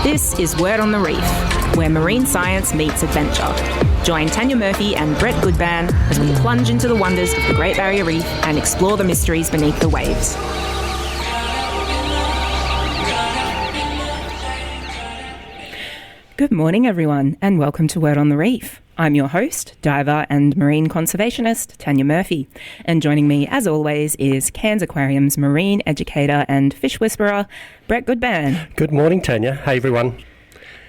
This is Word on the Reef, where marine science meets adventure. Join Tanya Murphy and Brett Goodban as we plunge into the wonders of the Great Barrier Reef and explore the mysteries beneath the waves. Good morning, everyone, and welcome to Word on the Reef. I'm your host, diver and marine conservationist, Tanya Murphy. And joining me, as always, is Cairns Aquarium's marine educator and fish whisperer, Brett Goodban. Good morning, Tanya. Hey, everyone.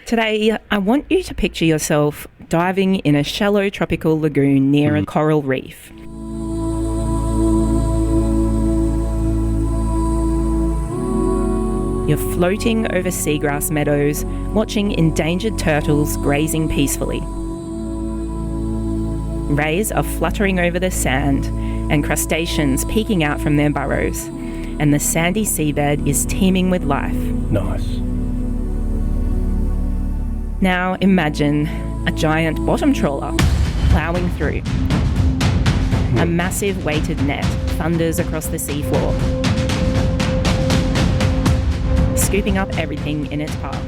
Today, I want you to picture yourself diving in a shallow tropical lagoon near a coral reef. You're floating over seagrass meadows, watching endangered turtles grazing peacefully. Rays are fluttering over the sand and crustaceans peeking out from their burrows, and the sandy seabed is teeming with life. Nice. Now imagine a giant bottom trawler ploughing through. A massive weighted net thunders across the seafloor, scooping up everything in its path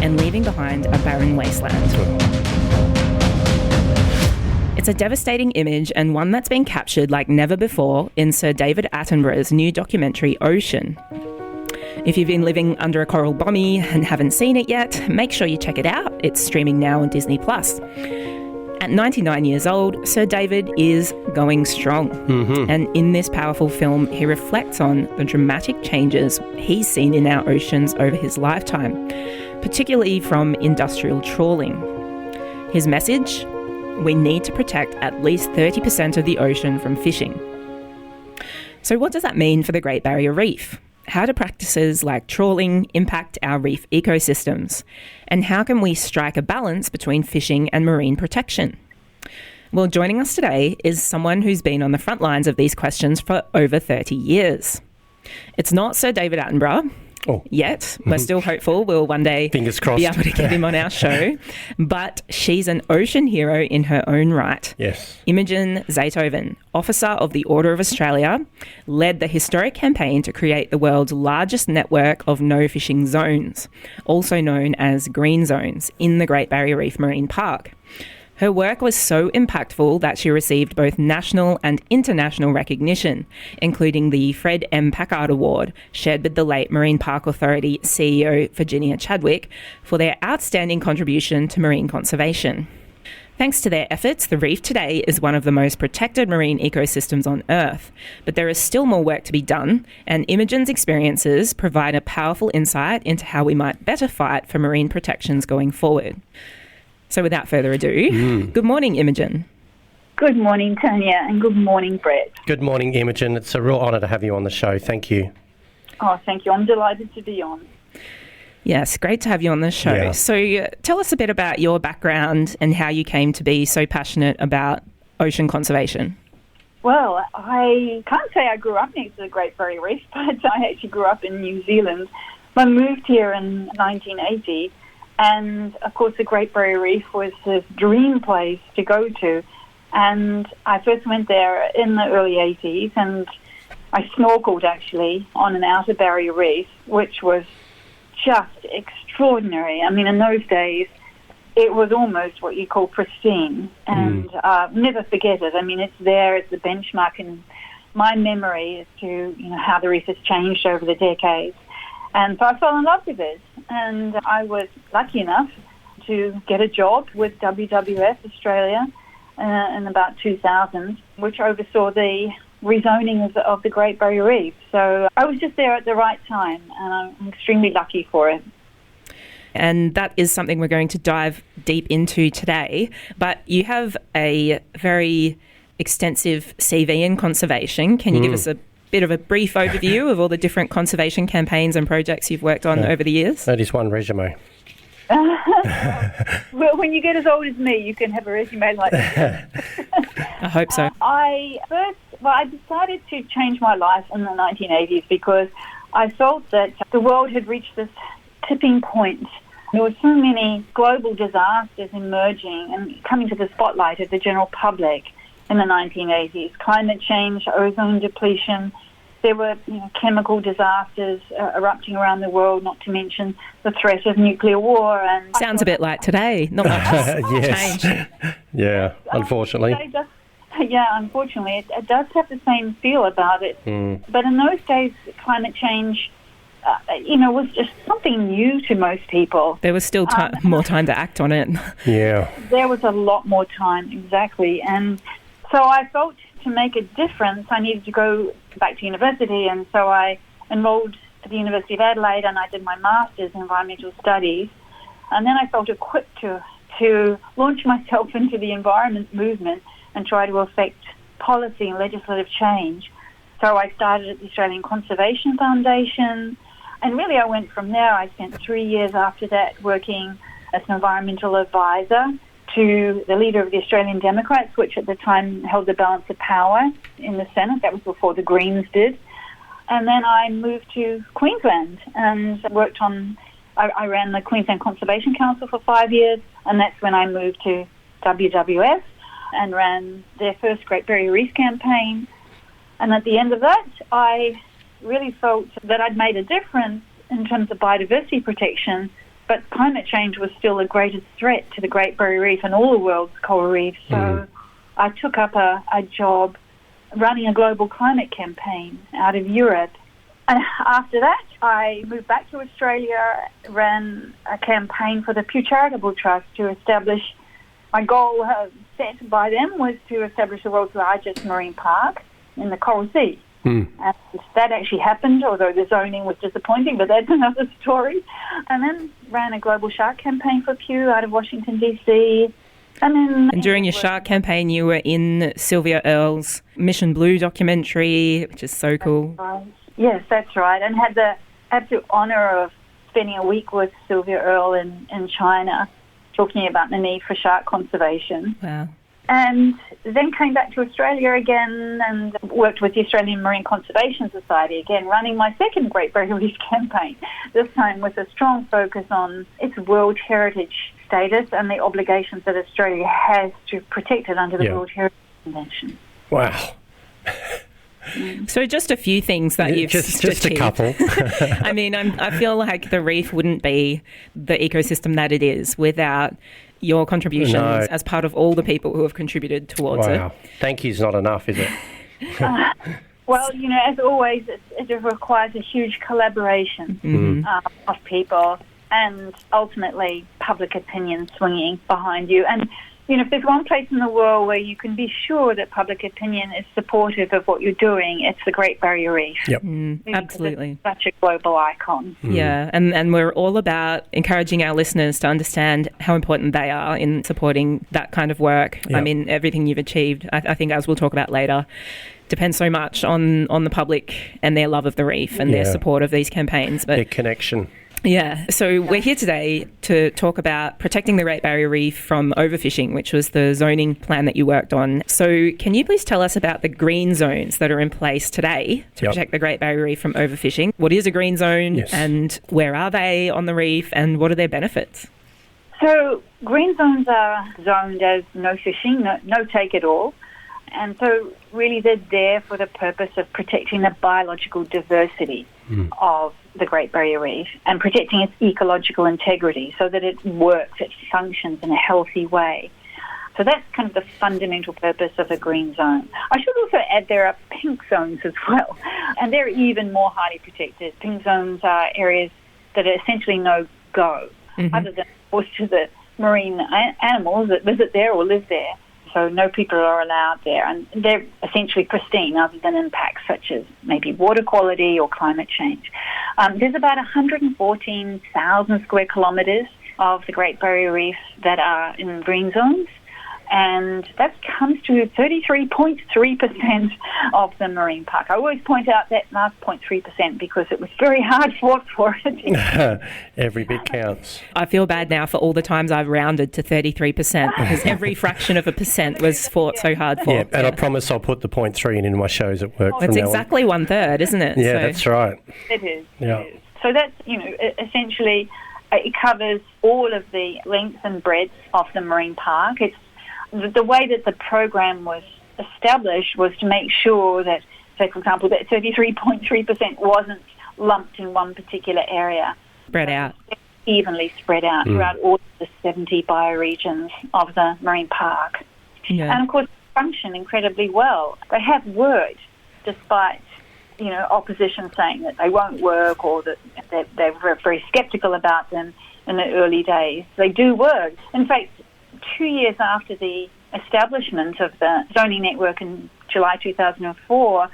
and leaving behind a barren wasteland. It's a devastating image, and one that's been captured like never before in Sir David Attenborough's new documentary Ocean. If you've been living under a coral bombie and haven't seen it yet, make sure you check it out. It's streaming now on Disney+. At 99 years old, Sir David is going strong. And in this powerful film, he reflects on the dramatic changes he's seen in our oceans over his lifetime, particularly from industrial trawling. His message? We need to protect at least 30% of the ocean from fishing. So what does that mean for the Great Barrier Reef? How do practices like trawling impact our reef ecosystems? And how can we strike a balance between fishing and marine protection? Well, joining us today is someone who's been on the front lines of these questions for over 30 years. It's not Sir David Attenborough. Yet. We're still hopeful we'll one day Fingers crossed. be able to get him on our show. But she's an ocean hero in her own right. Yes. Imogen Zethoven, Officer of the Order of Australia, led the historic campaign to create the world's largest network of no-fishing zones, also known as green zones, in the Great Barrier Reef Marine Park. Her work was so impactful that she received both national and international recognition, including the Fred M. Packard Award, shared with the late Marine Park Authority CEO Virginia Chadwick, for their outstanding contribution to marine conservation. Thanks to their efforts, the reef today is one of the most protected marine ecosystems on Earth. But there is still more work to be done, and Imogen's experiences provide a powerful insight into how we might better fight for marine protections going forward. So without further ado, Good morning, Imogen. Good morning, Tanya, and good morning, Brett. Good morning, Imogen. It's a real honour to have you on the show. Thank you. Oh, thank you. I'm delighted to be on. Yes, great to have you on the show. Yeah. So tell us a bit about your background and how you came to be so passionate about ocean conservation. Well, I can't say I grew up next to the Great Barrier Reef, but I actually grew up in New Zealand. I moved here in 1980. And, of course, the Great Barrier Reef was this dream place to go to. And I first went there in the early 80s, and I snorkeled, actually, on an outer barrier reef, which was just extraordinary. I mean, in those days, it was almost what you call pristine. And never forget it. I mean, it's there as the benchmark in my memory as to, how the reef has changed over the decades. And so I fell in love with it, and I was lucky enough to get a job with WWF Australia in about 2000, which oversaw the rezoning of the Great Barrier Reef. So I was just there at the right time, and I'm extremely lucky for it. And that is something we're going to dive deep into today. But you have a very extensive CV in conservation. Can you give us a bit of a brief overview of all the different conservation campaigns and projects you've worked on over the years? That is one resume. Well, when you get as old as me, you can have a resume like that. I hope so. I decided to change my life in the 1980s because I felt that the world had reached this tipping point. There were so many global disasters emerging and coming to the spotlight of the general public. in the 1980s. Climate change, ozone depletion. There were chemical disasters erupting around the world, not to mention the threat of nuclear war. And sounds a bit like today. Not much yes. change. Yeah, unfortunately. Unfortunately, it does have the same feel about it. But in those days, climate change, was just something new to most people. There was still more time to act on it. Yeah. There was a lot more time, exactly. And so I felt to make a difference, I needed to go back to university, and so I enrolled at the University of Adelaide and I did my Master's in Environmental Studies. And then I felt equipped to launch myself into the environment movement and try to affect policy and legislative change. So I started at the Australian Conservation Foundation, and really I went from there. I spent 3 years after that working as an environmental advisor to the leader of the Australian Democrats, which at the time held the balance of power in the Senate. That was before the Greens did. And then I moved to Queensland and worked I ran the Queensland Conservation Council for 5 years, and that's when I moved to WWF and ran their first Great Barrier Reef campaign. And at the end of that, I really felt that I'd made a difference in terms of biodiversity protection, but climate change was still the greatest threat to the Great Barrier Reef and all the world's coral reefs. So I took up a job running a global climate campaign out of Europe. And after that, I moved back to Australia, ran a campaign for the Pew Charitable Trust to establish, my goal set by them was to establish the world's largest marine park in the Coral Sea. And that actually happened, although the zoning was disappointing, but that's another story. And then ran a global shark campaign for Pew out of Washington, D.C. And during your shark campaign, you were in Sylvia Earle's Mission Blue documentary, which is so cool. Right. Yes, that's right. And had the absolute honour of spending a week with Sylvia Earle in China, talking about the need for shark conservation. Wow. And then came back to Australia again and worked with the Australian Marine Conservation Society again, running my second Great Barrier Reef campaign, this time with a strong focus on its World Heritage status and the obligations that Australia has to protect it under the World Heritage Convention. Wow. So just a few things that you've just achieved. A couple. I mean, I feel like the reef wouldn't be the ecosystem that it is without your contributions as part of all the people who have contributed towards it. Wow. Thank you's not enough, is it? Well, as always, it requires a huge collaboration of people and ultimately public opinion swinging behind you. And if there's one place in the world where you can be sure that public opinion is supportive of what you're doing, it's the Great Barrier Reef. Yep. Absolutely. It's such a global icon. Yeah, and we're all about encouraging our listeners to understand how important they are in supporting that kind of work. Yep. I mean, everything you've achieved, I think, as we'll talk about later, depends so much on the public and their love of the reef and their support of these campaigns. But their connection. Yeah, so we're here today to talk about protecting the Great Barrier Reef from overfishing, which was the zoning plan that you worked on. So can you please tell us about the green zones that are in place today to protect the Great Barrier Reef from overfishing? What is a green zone and where are they on the reef and what are their benefits? So green zones are zoned as no fishing, no take at all. And so really they're there for the purpose of protecting the biological diversity of the Great Barrier Reef and protecting its ecological integrity so that it works, it functions in a healthy way. So that's kind of the fundamental purpose of a green zone. I should also add there are pink zones as well, and they're even more highly protected. Pink zones are areas that are essentially no-go, other than, of course, to the marine animals that visit there or live there. So no people are allowed there, and they're essentially pristine other than impacts such as maybe water quality or climate change. There's about 114,000 square kilometres of the Great Barrier Reef that are in green zones, and that comes to 33.3% of the marine park. I always point out that last 0.3% because it was very hard fought for it. Every bit counts. I feel bad now for all the times I've rounded to 33% because every fraction of a percent was fought so hard for. Yeah, and I promise I'll put the 0.3 in my shows at work. It's exactly 1/3, isn't it? Yeah, that's right. It is. Yeah. It is. So that's, essentially it covers all of the length and breadth of the marine park. It's the way that the program was established was to make sure that, say, for example, that 33.3% wasn't lumped in one particular area. Spread out. Evenly spread out throughout all of the 70 bioregions of the marine park. Yeah. And, of course, they function incredibly well. They have worked despite, opposition saying that they won't work or that they were very sceptical about them in the early days. They do work. In fact, 2 years after the establishment of the zoning network in July 2004,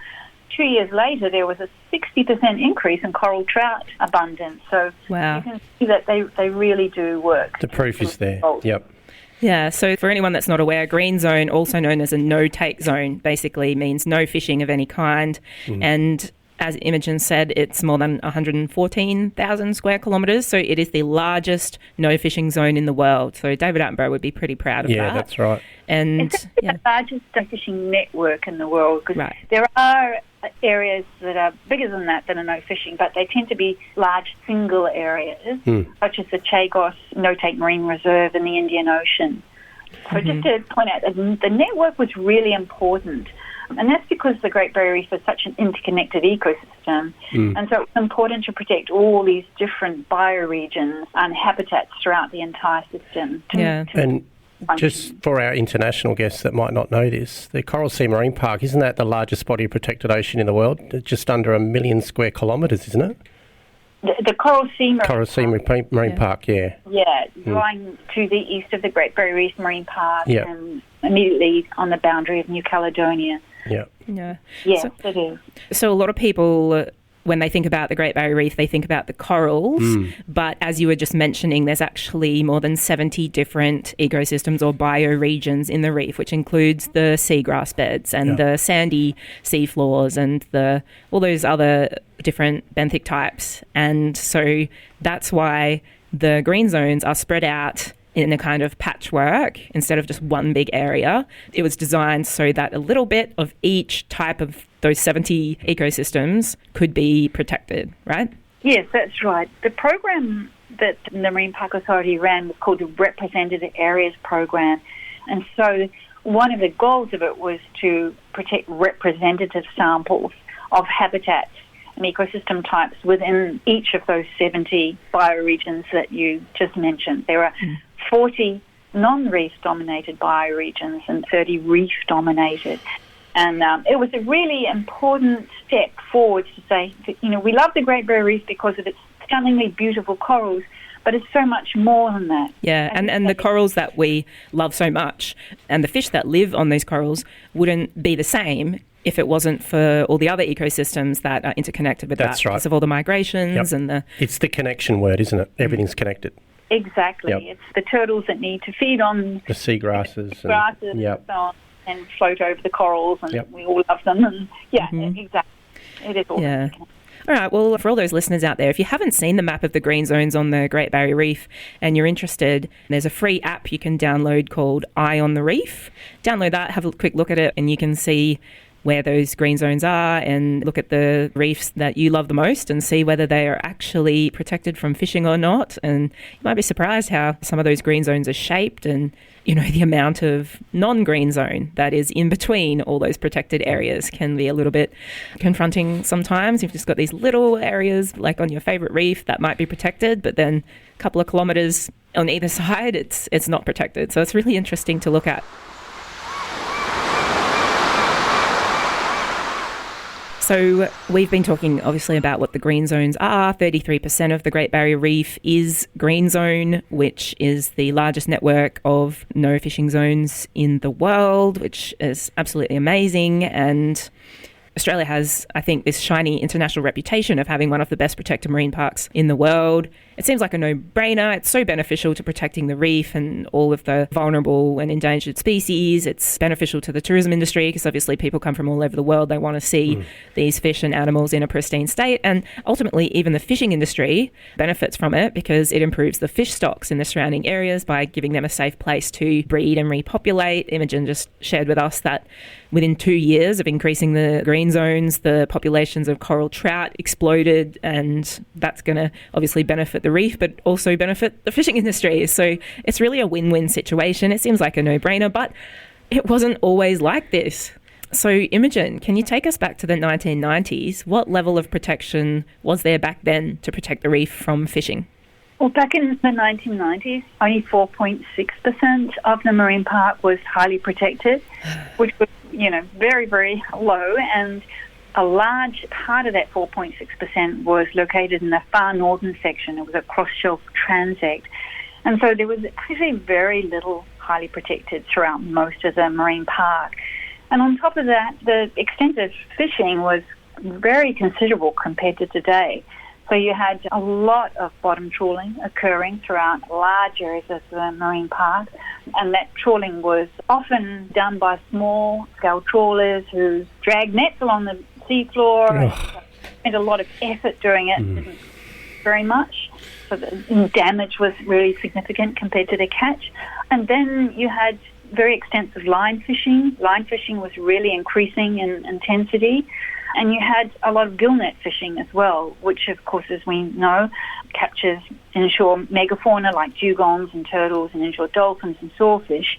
2 years later, there was a 60% increase in coral trout abundance. So wow. You can see that they really do work. The proof is there. Yep. Yeah, so for anyone that's not aware, green zone, also known as a no-take zone, basically means no fishing of any kind. And as Imogen said, it's more than 114,000 square kilometres, so it is the largest no-fishing zone in the world. So David Attenborough would be pretty proud of that. Yeah, that's right. And it's the largest fishing network in the world, because there are areas that are bigger than that are no fishing, but they tend to be large single areas, such as the Chagos No-Take Marine Reserve in the Indian Ocean. So just to point out, the network was really important. And that's because the Great Barrier Reef is such an interconnected ecosystem. And so it's important to protect all these different bioregions and habitats throughout the entire system. And just for our international guests that might not know this, the Coral Sea Marine Park, isn't that the largest body of protected ocean in the world? Just under 1 million square kilometres, isn't it? The Coral Sea Marine Park, yeah. Yeah, lying to the east of the Great Barrier Reef Marine Park and immediately on the boundary of New Caledonia. Yeah. Yes, it is. So a lot of people, when they think about the Great Barrier Reef, they think about the corals. But as you were just mentioning, there's actually more than 70 different ecosystems or bioregions in the reef, which includes the seagrass beds and the sandy seafloors and all those other different benthic types. And so that's why the green zones are spread out in a kind of patchwork instead of just one big area. It was designed so that a little bit of each type of those 70 ecosystems could be protected, right? Yes, that's right. The program that the Marine Park Authority ran was called the Represented Areas Program. And so one of the goals of it was to protect representative samples of habitats and ecosystem types within each of those 70 bioregions that you just mentioned. There are 40 non-reef dominated bioregions and 30 reef dominated. And it was a really important step forward to say that, we love the Great Barrier Reef because of its stunningly beautiful corals, but it's so much more than that. Yeah, and the corals that we love so much and the fish that live on those corals wouldn't be the same if it wasn't for all the other ecosystems that are interconnected with that. Because of all the migrations and It's the connection word, isn't it? Everything's connected. Exactly. It's the turtles that need to feed on the seagrasses and so on and float over the corals, and we all love them. And exactly. It is all connected. All right, well, for all those listeners out there, if you haven't seen the map of the green zones on the Great Barrier Reef and you're interested, there's a free app you can download called Eye on the Reef. Download that, have a quick look at it, and you can see where those green zones are and look at the reefs that you love the most and see whether they are actually protected from fishing or not. And you might be surprised how some of those green zones are shaped and, the amount of non-green zone that is in between all those protected areas can be a little bit confronting sometimes. You've just got these little areas like on your favourite reef that might be protected, but then a couple of kilometres on either side, it's not protected. So it's really interesting to look at. So we've been talking obviously about what the green zones are. 33% of the Great Barrier Reef is green zone, which is the largest network of no fishing zones in the world, which is absolutely amazing. And Australia has, I think, this shiny international reputation of having one of the best protected marine parks in the world. It seems like a no-brainer. It's so beneficial to protecting the reef and all of the vulnerable and endangered species. It's beneficial to the tourism industry because obviously people come from all over the world. They want to see these fish and animals in a pristine state. And ultimately, even the fishing industry benefits from it because it improves the fish stocks in the surrounding areas by giving them a safe place to breed and repopulate. Imogen just shared with us that within 2 years of increasing the green zones, the populations of coral trout exploded, and that's going to obviously benefit the reef, but also benefit the fishing industry. So it's really a win-win situation. It seems like a no-brainer, but it wasn't always like this. So, Imogen, can you take us back to the 1990s? What level of protection was there back then to protect the reef from fishing? Well, back in the 1990s, only 4.6% of the marine park was highly protected, which was, very, very low. And a large part of that 4.6% was located in the far northern section. It was a cross-shelf transect. And so there was actually very little highly protected throughout most of the marine park. And on top of that, the extent of fishing was very considerable compared to today. So you had a lot of bottom trawling occurring throughout large areas of the marine park, and that trawling was often done by small-scale trawlers who dragged nets along the seafloor and spent a lot of effort doing it, didn't very much. So the damage was really significant compared to the catch. And then you had very extensive line fishing. Line fishing was really increasing in intensity. And you had a lot of gillnet fishing as well, which, of course, as we know, captures inshore megafauna like dugongs and turtles and inshore dolphins and sawfish.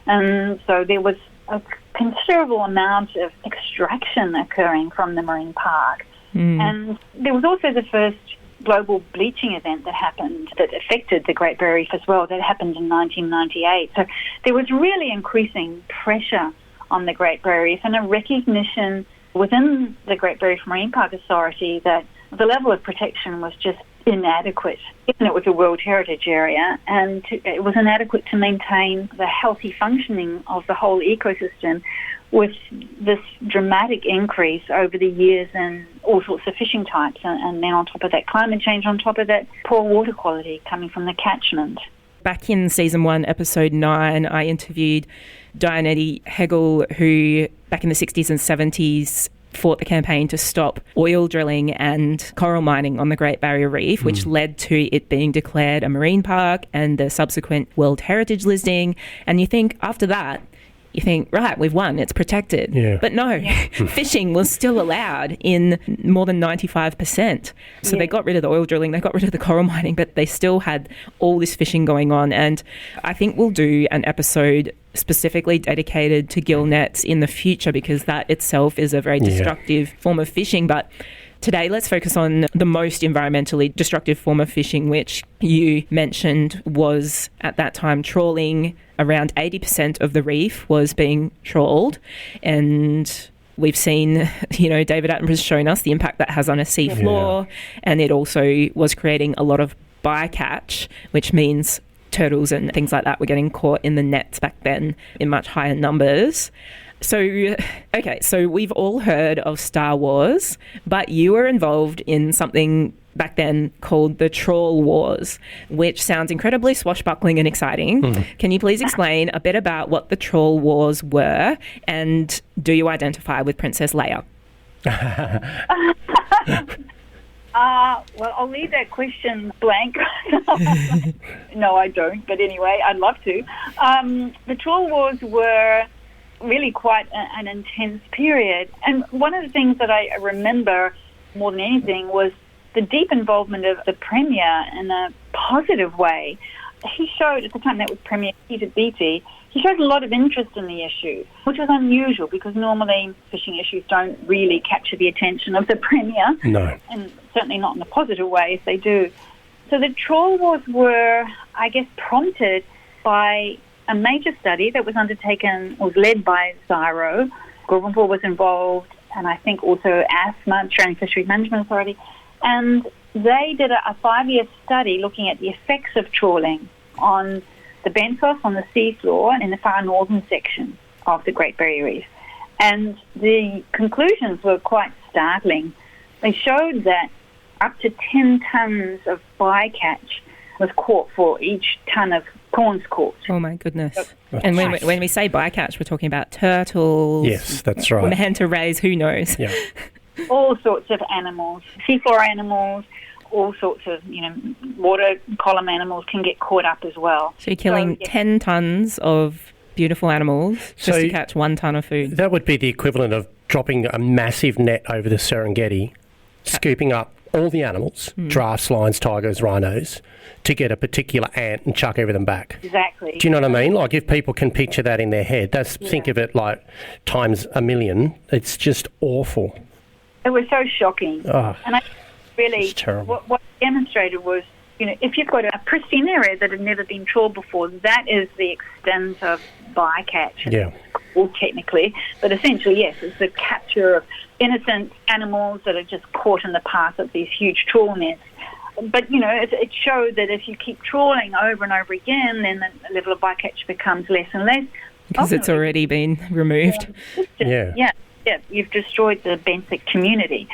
And so there was a considerable amount of extraction occurring from the marine park. And there was also the first global bleaching event that happened that affected the Great Barrier Reef as well. That happened in 1998. So there was really increasing pressure on the Great Barrier Reef and a recognition within the Great Barrier Reef Marine Park Authority that the level of protection was just inadequate, given it was a World Heritage Area, and it was inadequate to maintain the healthy functioning of the whole ecosystem with this dramatic increase over the years in all sorts of fishing types, and then on top of that climate change, on top of that poor water quality coming from the catchment. Back in Season 1, Episode 9, I interviewed Dianetti Hegel, who back in the 60s and 70s fought the campaign to stop oil drilling and coral mining on the Great Barrier Reef, which led to it being declared a marine park and the subsequent World Heritage listing. And you think after that, right, we've won, it's protected. Yeah. But no, fishing was still allowed in more than 95%. So they got rid of the oil drilling, they got rid of the coral mining, but they still had all this fishing going on. And I think we'll do an episode specifically dedicated to gill nets in the future, because that itself is a very destructive form of fishing. But today, let's focus on the most environmentally destructive form of fishing, which you mentioned was at that time trawling. Around 80% of the reef was being trawled, and we've seen, David Attenborough's shown us the impact that has on a sea floor, and it also was creating a lot of bycatch, which means turtles and things like that were getting caught in the nets back then in much higher numbers. So we've all heard of Star Wars, but you were involved in something back then called the Trawl Wars, which sounds incredibly swashbuckling and exciting. Can you please explain a bit about what the Trawl Wars were, and do you identify with Princess Leia? Well, I'll leave that question blank. No, I don't. But anyway, I'd love to. The Trawl Wars were really quite an intense period. And one of the things that I remember more than anything was the deep involvement of the Premier in a positive way. He showed, at the time that was Premier Peter Beattie, he showed a lot of interest in the issue, which was unusual because normally fishing issues don't really capture the attention of the Premier. No. And certainly not in a positive way if they do. So the Trawl Wars were, I guess, prompted by a major study that was undertaken, was led by CSIRO. Gulbenkill was involved, and I think also AFMA, Australian Fisheries Management Authority. And they did a 5-year study looking at the effects of trawling on the benthos, on the seafloor, in the far northern section of the Great Barrier Reef. And the conclusions were quite startling. They showed that up to 10 tonnes of bycatch was caught for each tonne of prawns caught. Oh, my goodness. And when we say bycatch, we're talking about turtles. Yes, that's right. Manta rays, who knows? Yeah. All sorts of animals, seafloor animals, all sorts of, water column animals can get caught up as well. So you're killing 10 tonnes of beautiful animals just to catch 1 tonne of food. That would be the equivalent of dropping a massive net over the Serengeti, scooping up all the animals, giraffes, lions, tigers, rhinos, to get a particular ant and chuck everything back. Exactly. Do you know what I mean? Like, if people can picture that in their head, think of it like times a million. It's just awful. It was so shocking. Oh, and I really, it's terrible. what demonstrated was, if you've got a pristine area that had never been trawled before, that is the extent of bycatch. Yeah. Well, technically, but essentially, yes, it's the capture of innocent animals that are just caught in the path of these huge trawl nets. But, it showed that if you keep trawling over and over again, then the level of bycatch becomes less and less. Because it's already been removed. Yeah, you've destroyed the benthic community.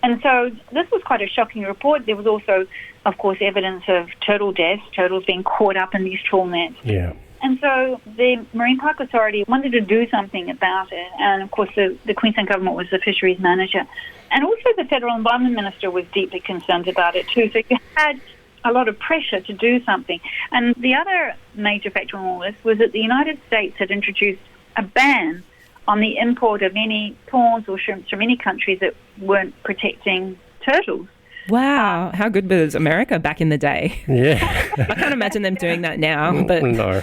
And so this was quite a shocking report. There was also, of course, evidence of turtle deaths, turtles being caught up in these trawl nets. Yeah. And so the Marine Park Authority wanted to do something about it. And, of course, the Queensland government was the fisheries manager. And also the Federal Environment Minister was deeply concerned about it too. So you had a lot of pressure to do something. And the other major factor in all this was that the United States had introduced a ban on the import of any prawns or shrimps from any countries that weren't protecting turtles. Wow, how good was America back in the day? Yeah. I can't imagine them doing that now. But No.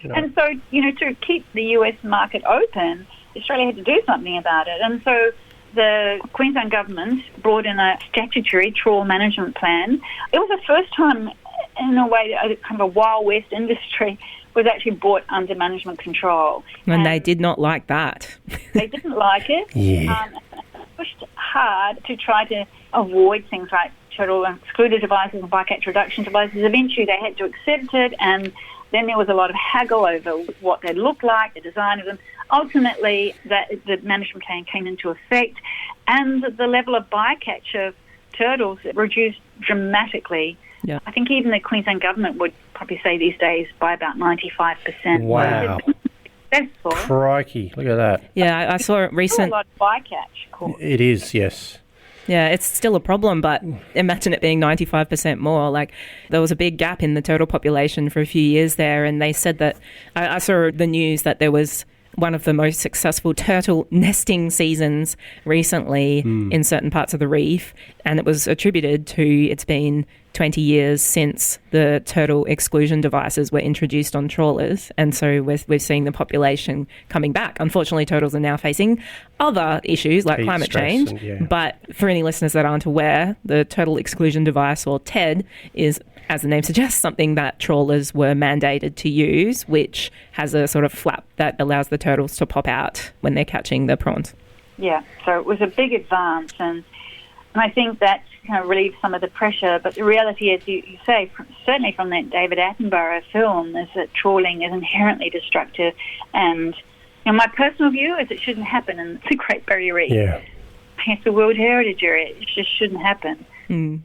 And so, to keep the US market open, Australia had to do something about it. And so the Queensland government brought in a statutory trawl management plan. It was the first time, in a way, kind of a Wild West industry was actually brought under management control. And they did not like that. They didn't like it. Yeah. Pushed hard to try to avoid things like turtle excluder devices and bycatch reduction devices. Eventually they had to accept it, and then there was a lot of haggle over what they looked like, the design of them. Ultimately, the management plan came into effect, and the level of bycatch of turtles reduced dramatically. Yeah. I think even the Queensland government would probably say these days by about 95%. Wow. Successful. Crikey, look at that. Yeah, I saw a recent... A lot of bycatch caught. It is, yes. Yeah, it's still a problem, but imagine it being 95% more. Like, there was a big gap in the turtle population for a few years there, and they said that... I saw the news that there was one of the most successful turtle nesting seasons recently in certain parts of the reef, and it was attributed to it's been 20 years since the turtle exclusion devices were introduced on trawlers, and so we're seeing the population coming back. Unfortunately, turtles are now facing other issues like Heat climate stress change, but for any listeners that aren't aware, the turtle exclusion device, or TED, is, as the name suggests, something that trawlers were mandated to use, which has a sort of flap that allows the turtles to pop out when they're catching the prawns. Yeah, so it was a big advance, and I think that kind of relieved some of the pressure. But the reality is, you say, certainly from that David Attenborough film, is that trawling is inherently destructive. And my personal view is it shouldn't happen in the Great Barrier Reef. Yeah. It's a World Heritage Area. It just shouldn't happen.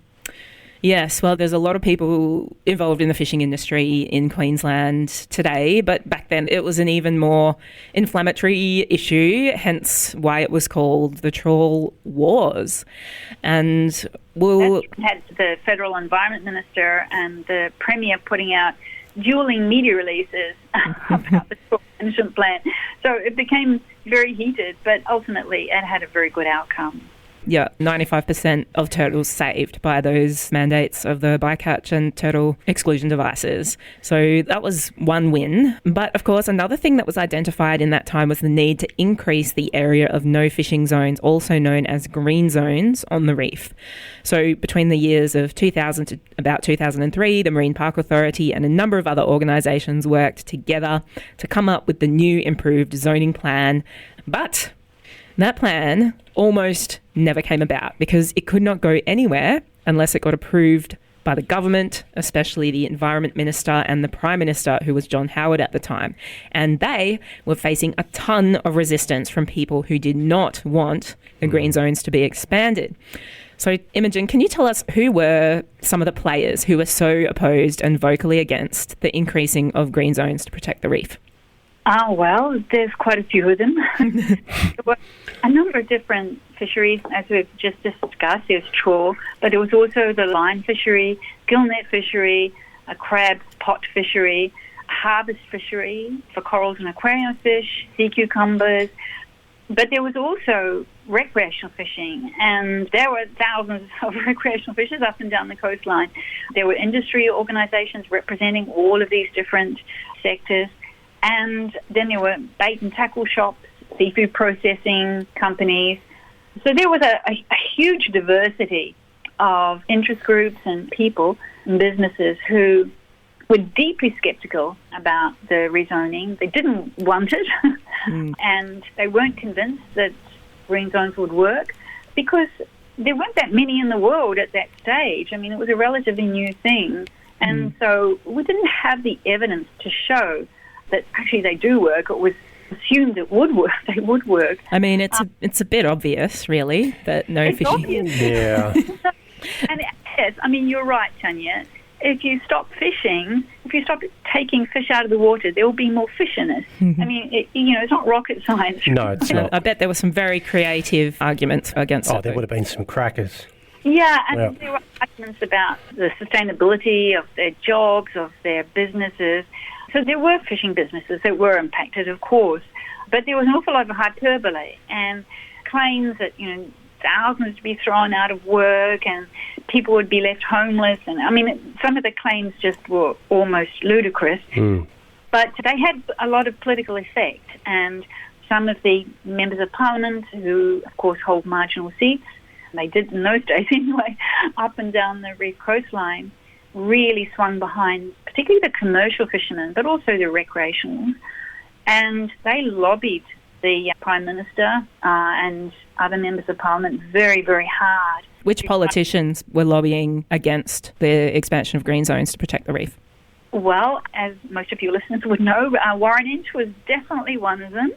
Yes, well, there's a lot of people involved in the fishing industry in Queensland today, but back then it was an even more inflammatory issue, hence why it was called the Trawl Wars. And we had the Federal Environment Minister and the Premier putting out dueling media releases about the trawl management plan. So it became very heated, but ultimately it had a very good outcome. Yeah, 95% of turtles saved by those mandates of the bycatch and turtle exclusion devices. So that was one win. But of course, another thing that was identified in that time was the need to increase the area of no fishing zones, also known as green zones, on the reef. So between the years of 2000 to about 2003, the Marine Park Authority and a number of other organisations worked together to come up with the new improved zoning plan. But that plan almost never came about because it could not go anywhere unless it got approved by the government, especially the Environment Minister and the Prime Minister, who was John Howard at the time. And they were facing a ton of resistance from people who did not want the green zones to be expanded. So, Imogen, can you tell us who were some of the players who were so opposed and vocally against the increasing of green zones to protect the reef? Oh, well, there's quite a few of them. There were a number of different fisheries, as we've just discussed. There's trawl, but there was also the line fishery, gillnet fishery, a crab pot fishery, a harvest fishery for corals and aquarium fish, sea cucumbers. But there was also recreational fishing, and there were thousands of recreational fishers up and down the coastline. There were industry organisations representing all of these different sectors, and then there were bait and tackle shops, seafood processing companies. So there was a huge diversity of interest groups and people and businesses who were deeply sceptical about the rezoning. They didn't want it, and they weren't convinced that green zones would work because there weren't that many in the world at that stage. I mean, it was a relatively new thing, and so we didn't have the evidence to show that actually they do work. It was assumed it would work. They would work. I mean, it's a bit obvious, really, that no fishing. Obvious. Yeah. And yes, I mean, you're right, Tanya. If you stop fishing, if you stop taking fish out of the water, there will be more fish in it. I mean, it's not rocket science. No, it's not. I bet there were some very creative arguments against it. Oh, there would have been some crackers. Yeah, and there were arguments about the sustainability of their jobs, of their businesses. So there were fishing businesses that were impacted, of course, but there was an awful lot of hyperbole and claims that, thousands to be thrown out of work and people would be left homeless. And I mean, some of the claims just were almost ludicrous. But they had a lot of political effect, and some of the members of parliament who, of course, hold marginal seats, they did in those days anyway, up and down the reef coastline, really swung behind particularly the commercial fishermen, but also the recreationals. And they lobbied the Prime Minister and other members of Parliament very, very hard. Which politicians were lobbying against the expansion of green zones to protect the reef? Well, as most of your listeners would know, Warren Inch was definitely one of them.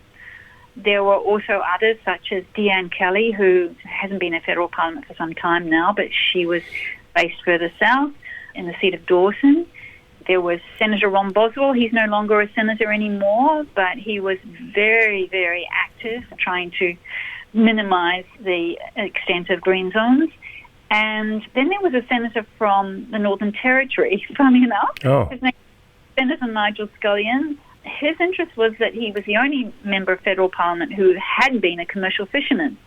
There were also others, such as Deanne Kelly, who hasn't been in federal parliament for some time now, but she was based further south in the seat of Dawson. There was Senator Ron Boswell. He's no longer a senator anymore, but he was very, very active trying to minimise the extent of green zones. And then there was a senator from the Northern Territory, funny enough. His name was Senator Nigel Scullion. His interest was that he was the only member of federal parliament who had been a commercial fisherman.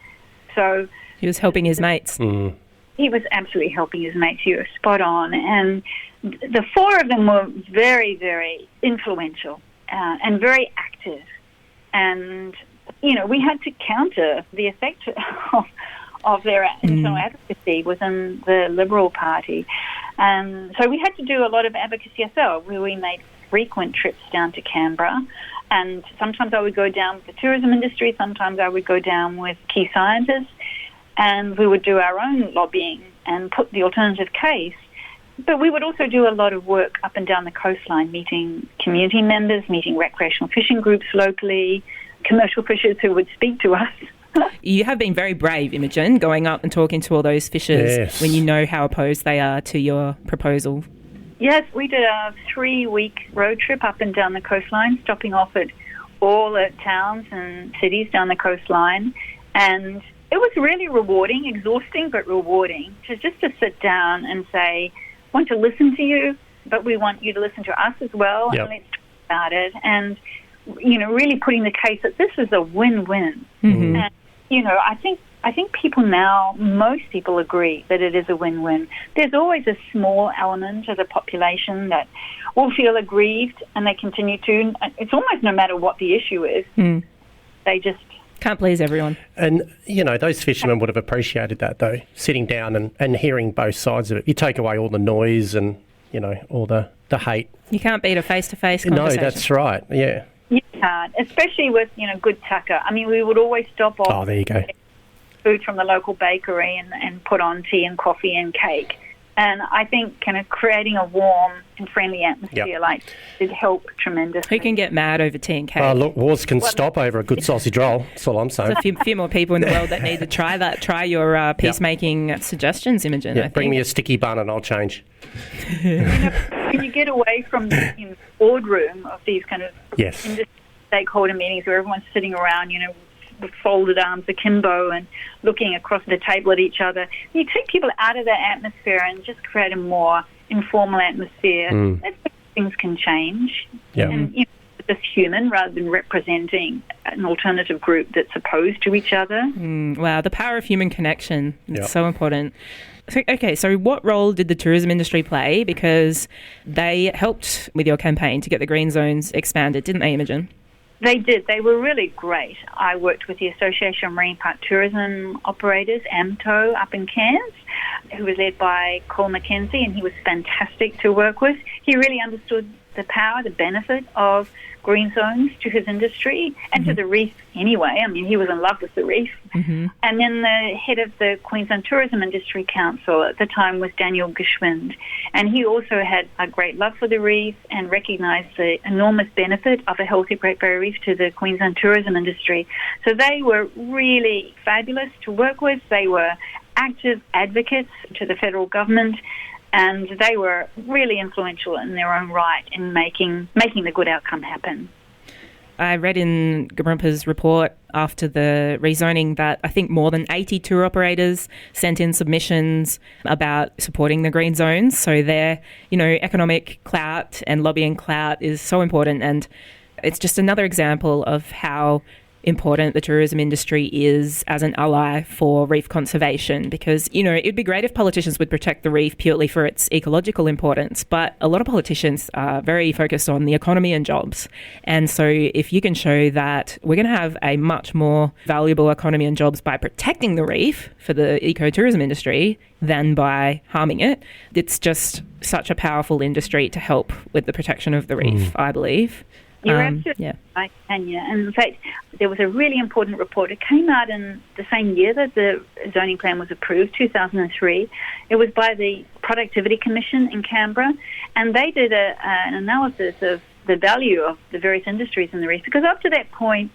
So he was helping his mates. He was absolutely helping his mates. You were spot on. And the four of them were very, very influential and very active. And, we had to counter the effect of their internal advocacy within the Liberal Party. And so we had to do a lot of advocacy ourselves, where we made frequent trips down to Canberra. And sometimes I would go down with the tourism industry, sometimes I would go down with key scientists, and we would do our own lobbying and put the alternative case. But we would also do a lot of work up and down the coastline, meeting community members, meeting recreational fishing groups locally, commercial fishers who would speak to us. You have been very brave, Imogen, going up and talking to all those fishers when you know how opposed they are to your proposal. Yes, we did a 3-week road trip up and down the coastline, stopping off at all the towns and cities down the coastline. And it was really rewarding, exhausting, but rewarding, just to sit down and say, want to listen to you, but we want you to listen to us as well, and let's talk about it. And, really putting the case that this is a win-win. And, I think people now, most people agree that it is a win-win. There's always a small element of the population that will feel aggrieved, and they continue to. It's almost no matter what the issue is. They just can't please everyone. And, those fishermen would have appreciated that, though, sitting down and hearing both sides of it. You take away all the noise and, all the hate. You can't beat a face-to-face conversation. No, that's right, yeah. You can't, especially with, good tucker. I mean, we would always stop off. Oh, there you go. Food from the local bakery and put on tea and coffee and cake. And I think kind of creating a warm and friendly atmosphere did help tremendously. Who can get mad over tea and cake? Oh, look, wars can stop over a good sausage roll. That's all I'm saying. There's a few more people in the world that need to try that. Try your peacemaking suggestions, Imogen. Yeah, bring me a sticky bun and I'll change. When you get away from the boardroom of these kind of industry stakeholder meetings where everyone's sitting around, with folded arms akimbo and looking across the table at each other, you take people out of that atmosphere and just create a more informal atmosphere. That's when things can change. And just human rather than representing an alternative group that's opposed to each other. Wow, the power of human connection. It's so important. So what role did the tourism industry play? Because they helped with your campaign to get the green zones expanded, didn't they, Imogen? They did. They were really great. I worked with the Association of Marine Park Tourism Operators, AMTO, up in Cairns, who was led by Cole McKenzie, and he was fantastic to work with. He really understood the power, the benefit of green zones to his industry and to the reef anyway. I mean, he was in love with the reef. And then the head of the Queensland Tourism Industry Council at the time was Daniel Gishwind, and he also had a great love for the reef and recognised the enormous benefit of a healthy Great Barrier Reef to the Queensland tourism industry. So they were really fabulous to work with. They were active advocates to the federal government, and they were really influential in their own right in making the good outcome happen. I read in GBR's report after the rezoning that I think more than 80 tour operators sent in submissions about supporting the green zones. So their, economic clout and lobbying clout is so important, and it's just another example of how important the tourism industry is as an ally for reef conservation, because, it'd be great if politicians would protect the reef purely for its ecological importance, but a lot of politicians are very focused on the economy and jobs. And so if you can show that we're going to have a much more valuable economy and jobs by protecting the reef for the ecotourism industry than by harming it, it's just such a powerful industry to help with the protection of the reef, I believe. You're absolutely right, Tanya. And in fact, there was a really important report. It came out in the same year that the zoning plan was approved, 2003. It was by the Productivity Commission in Canberra, and they did an analysis of the value of the various industries in the reef. Because up to that point,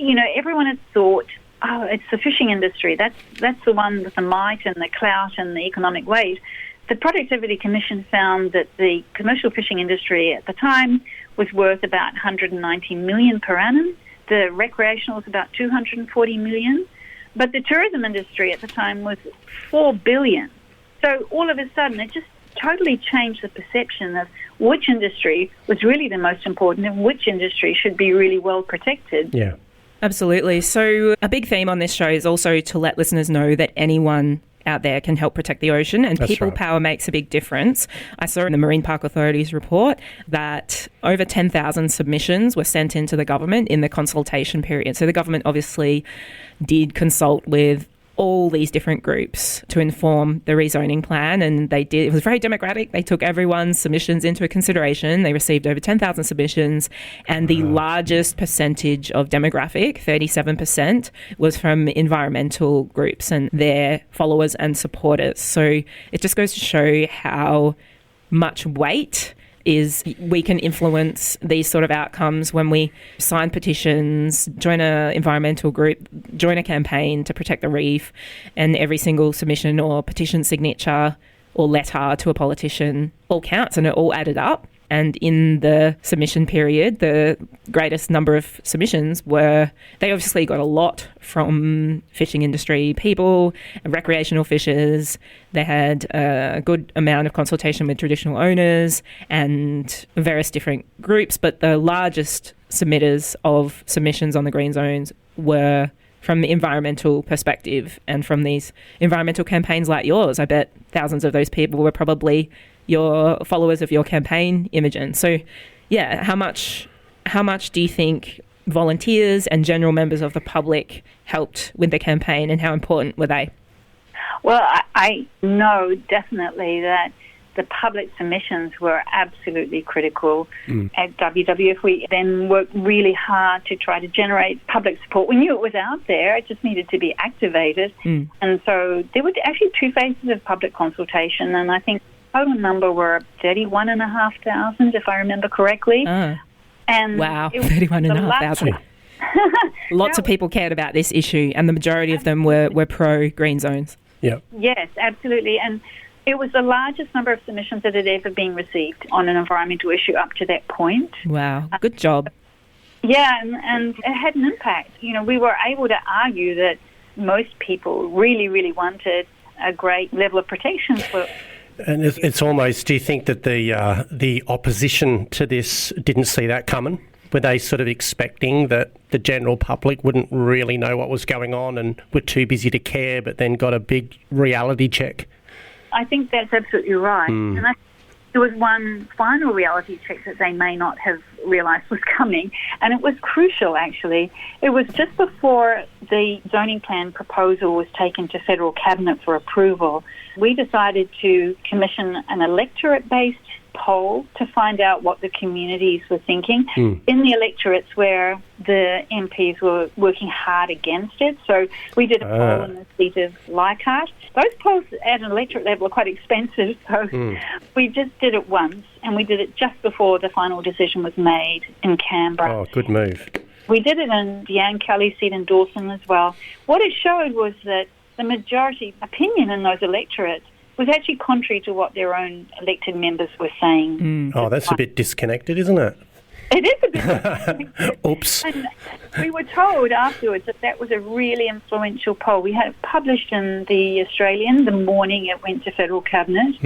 everyone had thought, oh, it's the fishing industry. That's the one with the might and the clout and the economic weight. The Productivity Commission found that the commercial fishing industry at the time was worth about 190 million per annum. The recreational was about 240 million. But the tourism industry at the time was 4 billion. So all of a sudden, it just totally changed the perception of which industry was really the most important and which industry should be really well protected. Yeah. Absolutely. So a big theme on this show is also to let listeners know that anyone out there can help protect the ocean, and people power makes a big difference. I saw in the Marine Park Authority's report that over 10,000 submissions were sent into the government in the consultation period. So the government obviously did consult with all these different groups to inform the rezoning plan, and they did. It was very democratic. They took everyone's submissions into consideration. They received over 10,000 submissions, and the largest percentage of demographic, 37%, was from environmental groups and their followers and supporters. So it just goes to show how much weight is we can influence these sort of outcomes when we sign petitions, join an environmental group, join a campaign to protect the reef, and every single submission or petition signature or letter to a politician all counts and it all added up. And in the submission period, the greatest number of submissions were, they obviously got a lot from fishing industry people, recreational fishers. They had a good amount of consultation with traditional owners and various different groups. But the largest submitters of submissions on the green zones were from the environmental perspective and from these environmental campaigns like yours. I bet thousands of those people were probably your followers of your campaign, Imogen. So, yeah, how much do you think volunteers and general members of the public helped with the campaign, and how important were they? Well, I know definitely that the public submissions were absolutely critical at WWF. We then worked really hard to try to generate public support. We knew it was out there. It just needed to be activated. And so there were actually 2 phases of public consultation, and I think total number were 31,500, if I remember correctly. And wow, 31,500. Lots of people cared about this issue, and the majority of them were pro-green zones. Yeah. Yes, absolutely. And it was the largest number of submissions that had ever been received on an environmental issue up to that point. Wow, good job. Yeah, and it had an impact. We were able to argue that most people really, really wanted a great level of protection for. And it's almost, do you think that the opposition to this didn't see that coming? Were they sort of expecting that the general public wouldn't really know what was going on and were too busy to care, but then got a big reality check? I think that's absolutely right. And there was one final reality check that they may not have realised was coming, and it was crucial, actually. It was just before the zoning plan proposal was taken to federal cabinet for approval. We decided to commission an electorate-based poll to find out what the communities were thinking in the electorates where the MPs were working hard against it. So we did a poll in the seat of Leichhardt. Those polls at an electorate level are quite expensive, so we just did it once, and we did it just before the final decision was made in Canberra. Oh, good move. We did it in Deanne Kelly's seat in Dawson as well. What it showed was that the majority opinion in those electorates was actually contrary to what their own elected members were saying. Oh, that's a bit disconnected, isn't it? It is a bit disconnected. Oops. And we were told afterwards that that was a really influential poll. We had it published in the Australian the morning it went to federal cabinet.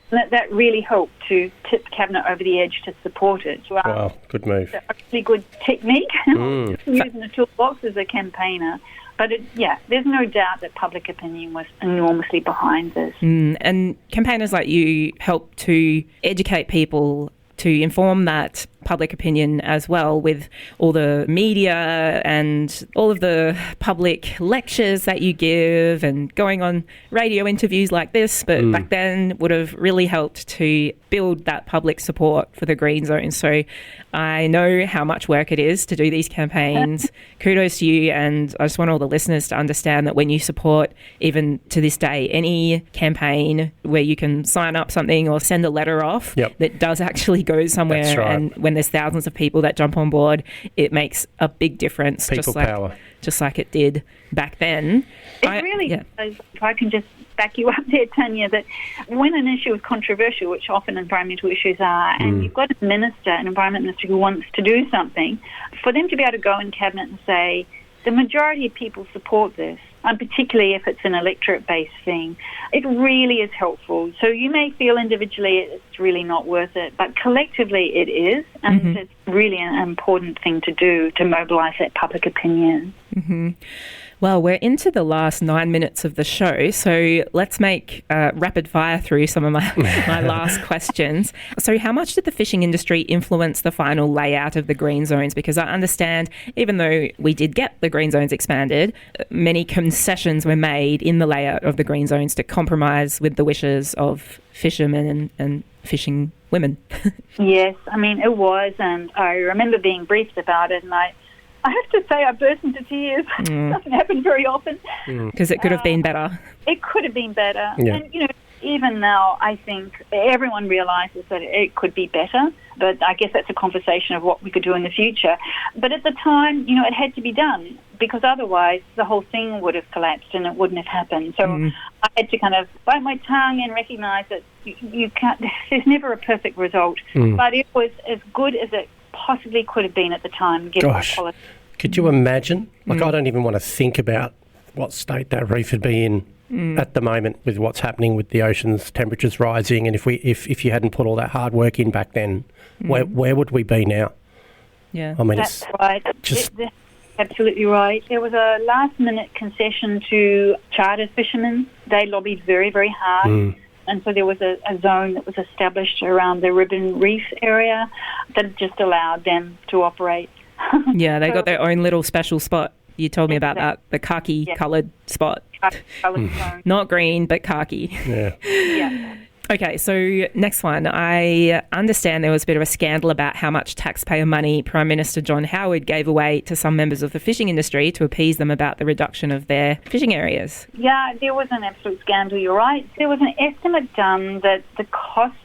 That really helped to tip cabinet over the edge to support it. Wow, good move. It's a really good technique using the toolbox as a campaigner. But there's no doubt that public opinion was enormously behind this. And campaigners like you help to educate people, to inform that public opinion as well, with all the media and all of the public lectures that you give and going on radio interviews like this. But back then would have really helped to build that public support for the green zone. So I know how much work it is to do these campaigns. Kudos to you, and I just want all the listeners to understand that when you support, even to this day, any campaign where you can sign up something or send a letter off that does actually go somewhere, that's right. And when there's thousands of people that jump on board, it makes a big difference. People power. Just like it did back then. It really does. If I can just back you up there, Tanya, that when an issue is controversial, which often environmental issues are, and you've got a minister, an environment minister who wants to do something, for them to be able to go in cabinet and say, the majority of people support this, and particularly if it's an electorate-based thing, it really is helpful. So you may feel individually it's really not worth it, but collectively it is, and it's really an important thing to do to mobilise that public opinion. Well, we're into the last 9 minutes of the show, so let's make rapid fire through some of my last questions. So how much did the fishing industry influence the final layout of the green zones? Because I understand, even though we did get the green zones expanded, many concessions were made in the layout of the green zones to compromise with the wishes of fishermen and fishing women. Yes, I mean, it was, and I remember being briefed about it, and I have to say I burst into tears. It doesn't happen very often. Because it could have been better. It could have been better. Yeah. And, even now, I think everyone realises that it could be better, but I guess that's a conversation of what we could do in the future. But at the time, it had to be done, because otherwise the whole thing would have collapsed and it wouldn't have happened. So I had to kind of bite my tongue and recognise that you can't, there's never a perfect result, but it was as good as it possibly could have been at the time. Gosh, could you imagine? I don't even want to think about what state that reef would be in at the moment with what's happening with the ocean's temperatures rising, and if you hadn't put all that hard work in back then, where would we be now? Yeah, I mean, that's right. That's absolutely right. There was a last-minute concession to charter fishermen. They lobbied very, very hard. And so there was a zone that was established around the Ribbon Reef area that just allowed them to operate. Yeah, they got their own little special spot. You told me about that, the khaki-coloured spot. Khaki-coloured zone. Not green, but khaki. Yeah. Okay, so next one. I understand there was a bit of a scandal about how much taxpayer money Prime Minister John Howard gave away to some members of the fishing industry to appease them about the reduction of their fishing areas. Yeah, there was an absolute scandal, you're right. There was an estimate done that the cost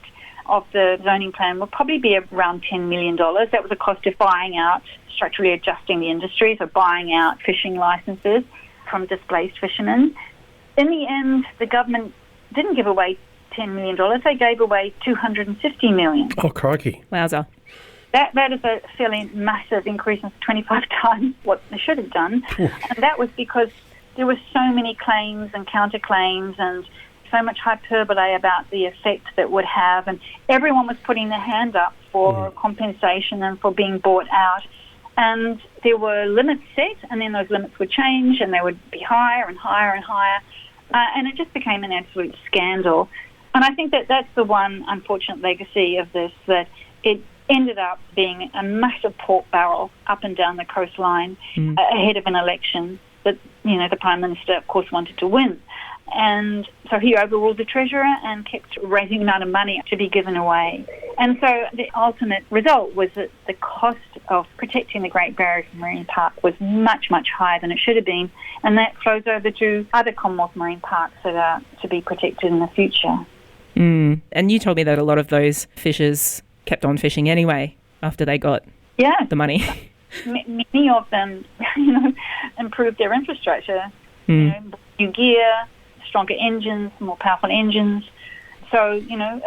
of the zoning plan will probably be around $10 million. That was the cost of buying out, structurally adjusting the industry, so buying out fishing licences from displaced fishermen. In the end, the government didn't give away $10 million. They gave away $250 million. Oh, crikey. Wowza. That is a fairly massive increase, 25 times what they should have done. And that was because there were so many claims and counterclaims and so much hyperbole about the effect that would have, and everyone was putting their hand up for compensation and for being bought out. And there were limits set, and then those limits would change, and they would be higher and higher and higher. And it just became an absolute scandal. And I think that that's the one unfortunate legacy of this, that it ended up being a massive pork barrel up and down the coastline ahead of an election that, you know, the Prime Minister, of course, wanted to win. And so he overruled the Treasurer and kept raising the amount of money to be given away. And so the ultimate result was that the cost of protecting the Great Barrier Marine Park was much, much higher than it should have been. And that flows over to other Commonwealth marine parks that are to be protected in the future. And you told me that a lot of those fishers kept on fishing anyway after they got the money. Many of them, you know, improved their infrastructure, you know, new gear, stronger engines, more powerful engines. So, you know,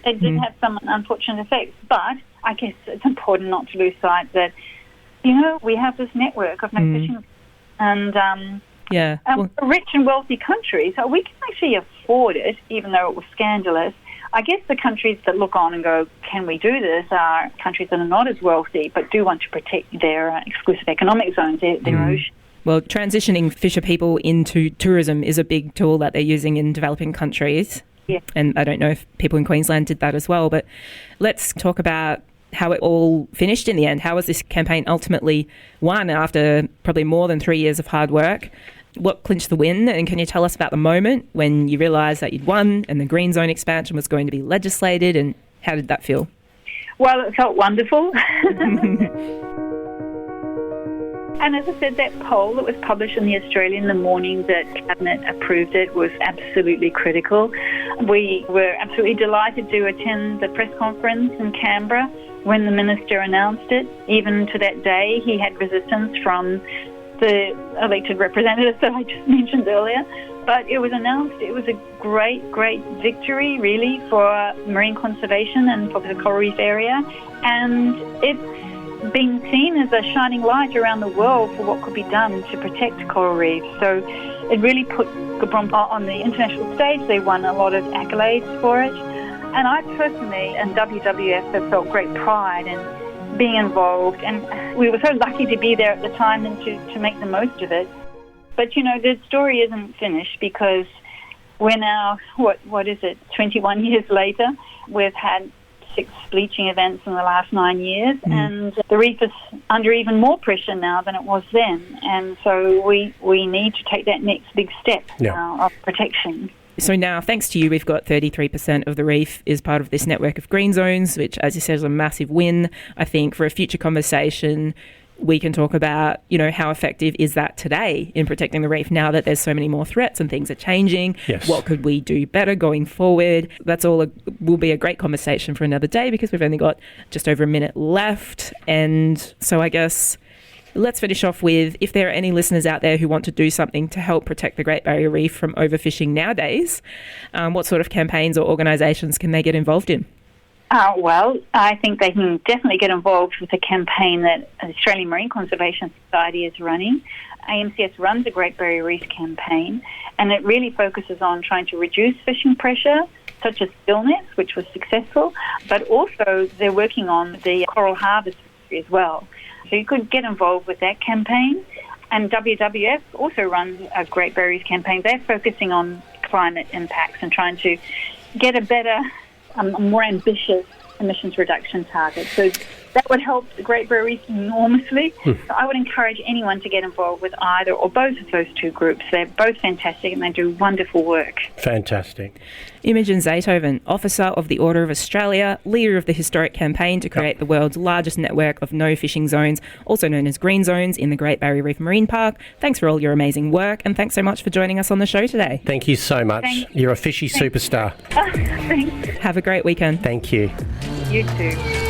it did have some unfortunate effects. But I guess it's important not to lose sight that, you know, we have this network of no fishing, and we're a rich and wealthy country, so we can actually afford it, even though it was scandalous. I guess the countries that look on and go, can we do this, are countries that are not as wealthy but do want to protect their exclusive economic zones, their ocean. Well, transitioning fisher people into tourism is a big tool that they're using in developing countries. Yeah. And I don't know if people in Queensland did that as well, but let's talk about how it all finished in the end. How was this campaign ultimately won after probably more than 3 years of hard work? What clinched the win? And can you tell us about the moment when you realised that you'd won and the green zone expansion was going to be legislated, and how did that feel? Well, it felt wonderful. And as I said, that poll that was published in The Australian the morning that Cabinet approved it was absolutely critical. We were absolutely delighted to attend the press conference in Canberra when the Minister announced it. Even to that day, he had resistance from the elected representatives that I just mentioned earlier. But it was announced. It was a great, great victory, really, for marine conservation and for the coral reef area. And it's been seen as a shining light around the world for what could be done to protect coral reefs. So it really put GBR on the international stage. They won a lot of accolades for it. And I personally and WWF have felt great pride in being involved. And we were so lucky to be there at the time and to make the most of it. But, you know, the story isn't finished because we're now, what is it, 21 years later. We've had 6 bleaching events in the last 9 years, and the reef is under even more pressure now than it was then. And so we need to take that next big step of protection. So now, thanks to you, we've got 33% of the reef is part of this network of green zones, which, as you said, is a massive win. I think for a future conversation, we can talk about, you know, how effective is that today in protecting the reef now that there's so many more threats and things are changing. Yes. What could we do better going forward? That's all will be a great conversation for another day because we've only got just over a minute left. And so I guess let's finish off with, if there are any listeners out there who want to do something to help protect the Great Barrier Reef from overfishing nowadays, what sort of campaigns or organisations can they get involved in? Well, I think they can definitely get involved with a campaign that the Australian Marine Conservation Society is running. AMCS runs a Great Barrier Reef campaign, and it really focuses on trying to reduce fishing pressure, such as gill nets, which was successful, but also they're working on the coral harvest as well. So you could get involved with that campaign. And WWF also runs a Great Barrier Reef campaign. They're focusing on climate impacts and trying to get a better, a more ambitious emissions reduction target. So that would help the Great Barrier Reef enormously. So I would encourage anyone to get involved with either or both of those two groups. They're both fantastic and they do wonderful work. Fantastic. Imogen Zethoven, Officer of the Order of Australia, leader of the historic campaign to create the world's largest network of no fishing zones, also known as green zones, in the Great Barrier Reef Marine Park. Thanks for all your amazing work, and thanks so much for joining us on the show today. Thank you so much. You're a fishy superstar. Thanks. Have a great weekend. Thank you. You too.